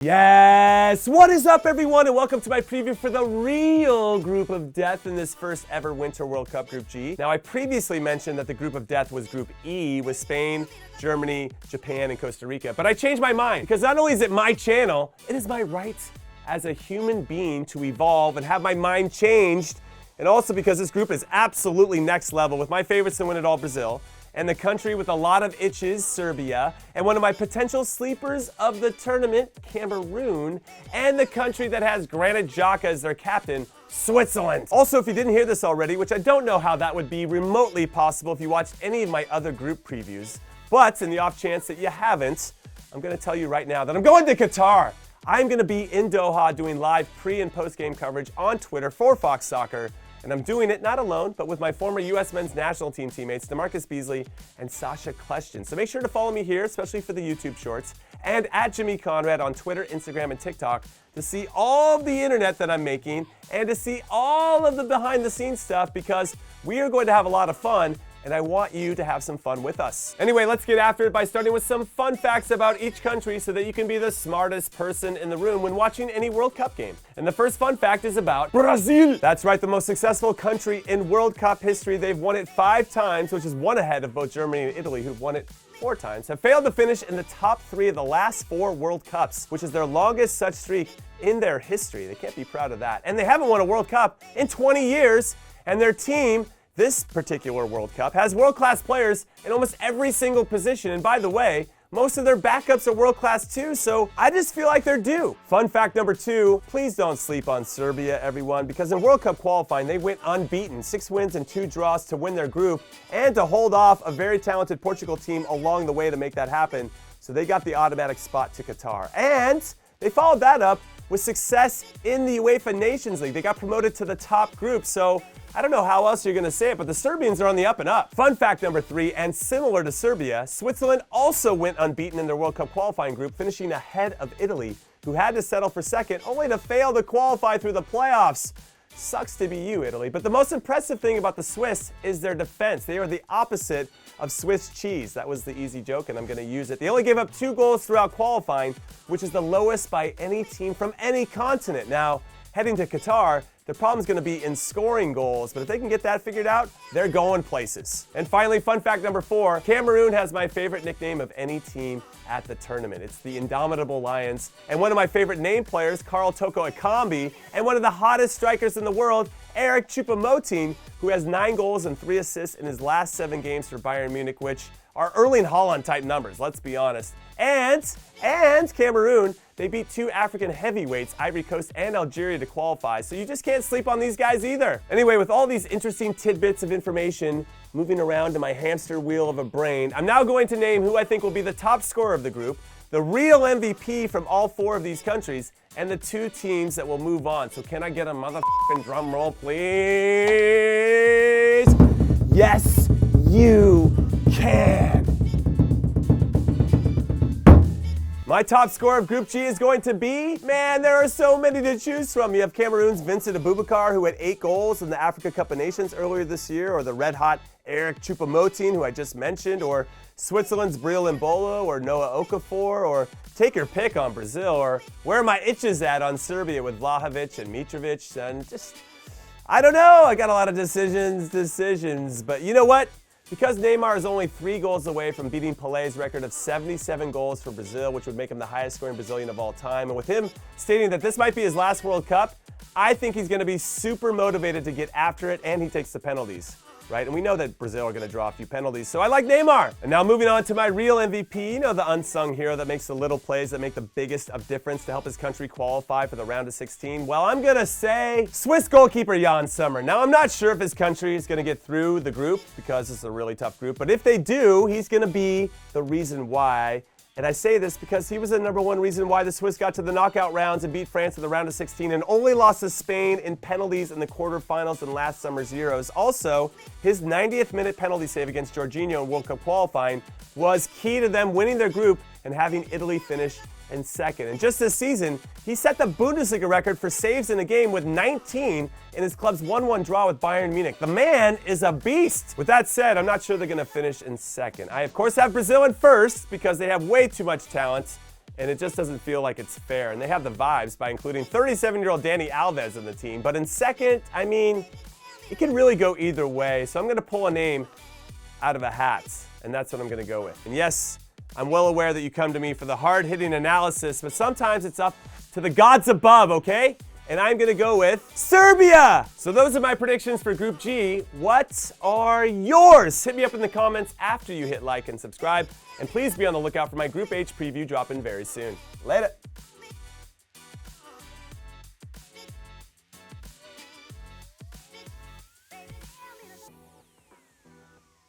Yes! What is up, everyone, and welcome to my preview for the real group of death in this first ever Winter World Cup Group G. Now, I previously mentioned that the group of death was Group E with Spain, Germany, Japan, and Costa Rica, but I changed my mind because not only is it my channel, it is my right as a human being to evolve and have my mind changed, and also because this group is absolutely next level with my favorites to win it all, Brazil, and the country with a lot of itches, Serbia, and one of my potential sleepers of the tournament, Cameroon, and the country that has Granit Xhaka as their captain, Switzerland. Also, if you didn't hear this already, which I don't know how that would be remotely possible if you watched any of my other group previews, but in the off chance that you haven't, I'm going to tell you right now that I'm going to Qatar. I'm going to be in Doha doing live pre- and post-game coverage on Twitter for Fox Soccer. And I'm doing it not alone, but with my former US men's national team teammates, DeMarcus Beasley and Sasha Kleshton. So make sure to follow me here, especially for the YouTube shorts, and at Jimmy Conrad on Twitter, Instagram, and TikTok to see all of the internet that I'm making and to see all of the behind-the-scenes stuff, because we are going to have a lot of fun, and I want you to have some fun with us. Anyway, let's get after it by starting with some fun facts about each country so that you can be the smartest person in the room when watching any World Cup game. And the first fun fact is about Brazil. That's right, the most successful country in World Cup history. They've won it 5 times, which is one ahead of both Germany and Italy, who've won it 4 times, have failed to finish in the top 3 of the last 4 World Cups, which is their longest such streak in their history. They can't be proud of that. And they haven't won a World Cup in 20 years, and their team, this particular World Cup, has world-class players in almost every single position. And by the way, most of their backups are world-class too, so I just feel like they're due. Fun fact number 2, please don't sleep on Serbia, everyone, because in World Cup qualifying, they went unbeaten, 6 wins and 2 draws to win their group and to hold off a very talented Portugal team along the way to make that happen. So they got the automatic spot to Qatar. And they followed that up with success in the UEFA Nations League. They got promoted to the top group, so I don't know how else you're gonna say it, but the Serbians are on the up and up. Fun fact number 3, and similar to Serbia, Switzerland also went unbeaten in their World Cup qualifying group, finishing ahead of Italy, who had to settle for second, only to fail to qualify through the playoffs. Sucks to be you, Italy. But the most impressive thing about the Swiss is their defense. They are the opposite of Swiss cheese. That was the easy joke, and I'm gonna use it. They only gave up 2 goals throughout qualifying, which is the lowest by any team from any continent. Now, heading to Qatar, the problem's going to be in scoring goals, but if they can get that figured out, they're going places. And finally, fun fact number 4, Cameroon has my favorite nickname of any team at the tournament. It's the Indomitable Lions, and one of my favorite name players, Karl Toko Ekambi, and one of the hottest strikers in the world, Eric Choupo-Moting, who has 9 goals and 3 assists in his last 7 games for Bayern Munich, which are Erling Haaland type numbers, let's be honest. And Cameroon, they beat 2 African heavyweights, Ivory Coast and Algeria, to qualify, so you just can't sleep on these guys either. Anyway, with all these interesting tidbits of information moving around in my hamster wheel of a brain, I'm now going to name who I think will be the top scorer of the group, the real MVP from all 4 of these countries, and the 2 teams that will move on. So can I get a motherfucking drum roll, please? Yes, you can. My top scorer of Group G is going to be, man, there are so many to choose from. You have Cameroon's Vincent Aboubakar, who had 8 goals in the Africa Cup of Nations earlier this year, or the red-hot Eric Choupo-Moting, who I just mentioned, or Switzerland's Breel Embolo, or Noah Okafor, or take your pick on Brazil, or where are my itches at on Serbia with Vlahovic and Mitrovic, and just, I don't know, I got a lot of decisions, but you know what? Because Neymar is only 3 goals away from beating Pelé's record of 77 goals for Brazil, which would make him the highest scoring Brazilian of all time, and with him stating that this might be his last World Cup, I think he's going to be super motivated to get after it, and he takes the penalties, right? And we know that Brazil are going to draw a few penalties, so I like Neymar. And now moving on to my real MVP, you know, the unsung hero that makes the little plays that make the biggest of difference to help his country qualify for the round of 16. Well, I'm going to say Swiss goalkeeper Jan Sommer. Now, I'm not sure if his country is going to get through the group because it's a really tough group, but if they do, he's going to be the reason why. And I say this because he was the #1 reason why the Swiss got to the knockout rounds and beat France in the round of 16 and only lost to Spain in penalties in the quarterfinals in last summer's Euros. Also, his 90th minute penalty save against Jorginho in World Cup qualifying was key to them winning their group and having Italy finish in second. And just this season, he set the Bundesliga record for saves in a game with 19 in his club's 1-1 draw with Bayern Munich. The man is a beast. With that said, I'm not sure they're going to finish in second. I, of course, have Brazil in first because they have way too much talent and it just doesn't feel like it's fair. And they have the vibes by including 37-year-old Dani Alves in the team. But in second, I mean, it can really go either way. So I'm going to pull a name out of a hat, and that's what I'm going to go with. And yes, I'm well aware that you come to me for the hard-hitting analysis, but sometimes it's up to the gods above, okay? And I'm going to go with Serbia. So those are my predictions for Group G. What are yours? Hit me up in the comments after you hit like and subscribe. And please be on the lookout for my Group H preview dropping very soon. Later.